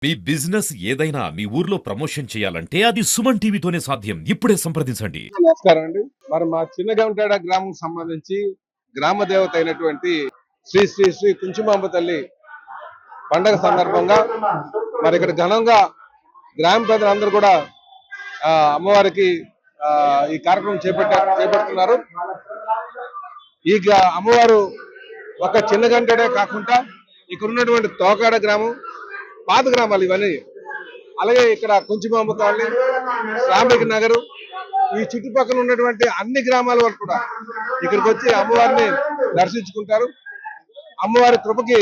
మీ business ఏదైనా మీ ఊర్లో promotion చేయాలంటే అది సుమన్ టీవీతోనే సాధ్యం. ఇప్పుడే సంప్రదించండి. నమస్కారం అండి. మరి మా చిన్నగంటాడ గ్రామం సంబంధించి గ్రామ దేవత అయినటువంటి శ్రీ శ్రీ శ్రీ కుంచుమాంబ తల్లి పండగ సందర్భంగా మరి ఇక్కడ ఘనంగా గ్రామ పెద్దలందరూ కూడా అమ్మవారికి ఈ కార్యక్రమం చేపడుతున్నారు. ఈ అమ్మవారు ఒక చిన్నగంటాడే కాకుండా ఇక్కడ ఉన్నటువంటి తోకాడ గ్రామం, పాత గ్రామాలు ఇవన్నీ, అలాగే ఇక్కడ కుంచుమాంబ కాలనీ, శ్రామిక నగరు, ఈ చుట్టుపక్కల ఉన్నటువంటి అన్ని గ్రామాల వరకు కూడా ఇక్కడికి వచ్చి అమ్మవారిని దర్శించుకుంటారు. అమ్మవారి కృపకి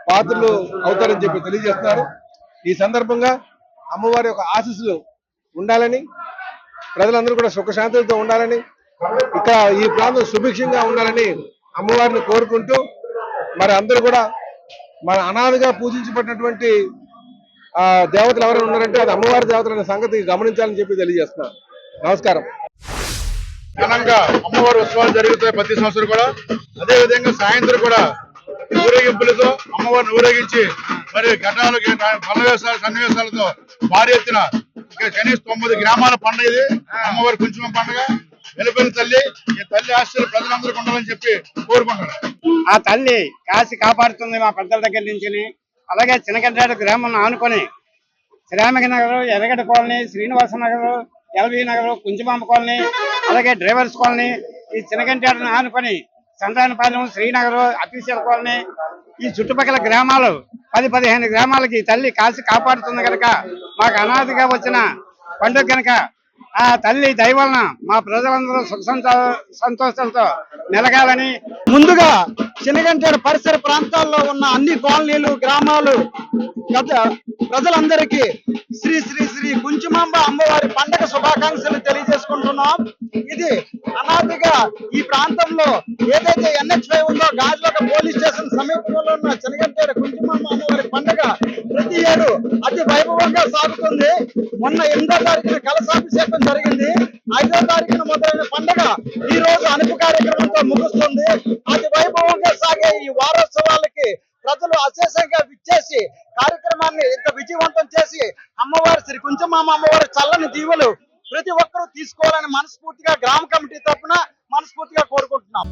పాత్రలు అవుతారని చెప్పి తెలియజేస్తున్నారు. ఈ సందర్భంగా అమ్మవారి యొక్క ఆశీస్సులు ఉండాలని, ప్రజలందరూ కూడా సుఖశాంతులతో ఉండాలని, ఇక్కడ ఈ ప్రాంతం సుభిక్షంగా ఉండాలని అమ్మవారిని కోరుకుంటూ, మరి అందరూ కూడా మన అనాదిగా పూజించబడినటువంటి దేవతలు ఎవరైనా ఉన్నారంటే అది అమ్మవారి దేవతలు అనే సంగతి గమనించాలని చెప్పి తెలియజేస్తున్నారు. నమస్కారం. ఘనంగా అమ్మవారి ఉత్సవాలు జరుగుతాయి ప్రతి సంవత్సరం కూడా. అదే విధంగా సాయంత్రం కూడా ఊరేగింపులతో అమ్మవారిని ఊరేగించి మరి ఘటాలు సన్నివేశాలతో భారీ ఎత్తున కనీసం 9 గ్రామాల పండుగ ఇది అమ్మవారి కుంచుమ పండుగ. వెలుపైన తల్లి, ఈ తల్లి ఆశీస్సులు ప్రజలందరికీ ఉండాలని చెప్పి కోరుకుంటున్నారు. ఆ తల్లి కాసి కాపాడుతుంది మా పెద్దల దగ్గర నుంచి. అలాగే చిన్నగడ్డ గ్రామం ఆనుకొని శ్రామిక నగర్, ఎర్రగడ్డ colony, Srinivasa Nagar, LB Nagar, Kunchumamba colony, అలాగే డ్రైవర్స్ కాలనీ, ఈ చిన్నగంటను ఆనుకొని సంతానపాలెం, శ్రీనగర్, అఫీషియల్ కాలనీ, ఈ చుట్టుపక్కల గ్రామాలు 10-15 గ్రామాలకి తల్లి కాసి కాపాడుతుంది కనుక మాకు అనాదిగా వచ్చిన పండుగ కనుక ఆ తల్లి దయ వలన మా ప్రజలందరూ సుఖ సంతోషాలతో మెలగాలని ముందుగా చిన్నగంటేడు పరిసర ప్రాంతాల్లో ఉన్న అన్ని కాలనీలు, గ్రామాలు ప్రజలందరికీ శ్రీ శ్రీ శ్రీ కుంచుమాంబ అమ్మవారి పండగ శుభాకాంక్షలు తెలియజేసుకుంటున్నాం. ఇది అనాదిగా ఈ ప్రాంతంలో ఏదైతే NH5 ఉందో గాజులక పోలీస్ స్టేషన్ సమీపంలో ఉన్న చిన్నగంటేడు కుంచుమాంబ అమ్మవారి పండగ ప్రతి ఏడు అతి వైభవంగా సాగుతుంది. మొన్న 8వ తారీఖున కలశాభిషేకం జరిగింది. 5వ తారీఖున మొదలైన పండగ ఈ రోజు అనుపు కార్యక్రమంతో ముగుస్తుంది. అతి వైభవంగా సాగే ఈ వారోత్సవాలకి ప్రజలు అశేషంగా విచ్చేసి కార్యక్రమాన్ని ఇంత విజయవంతం చేసి అమ్మవారి శ్రీ కుంచుమాంబ అమ్మవారి చల్లని దీవులు ప్రతి ఒక్కరూ తీసుకోవాలని మనస్ఫూర్తిగా గ్రామ కమిటీ తరఫున మనస్ఫూర్తిగా కోరుకుంటున్నాం.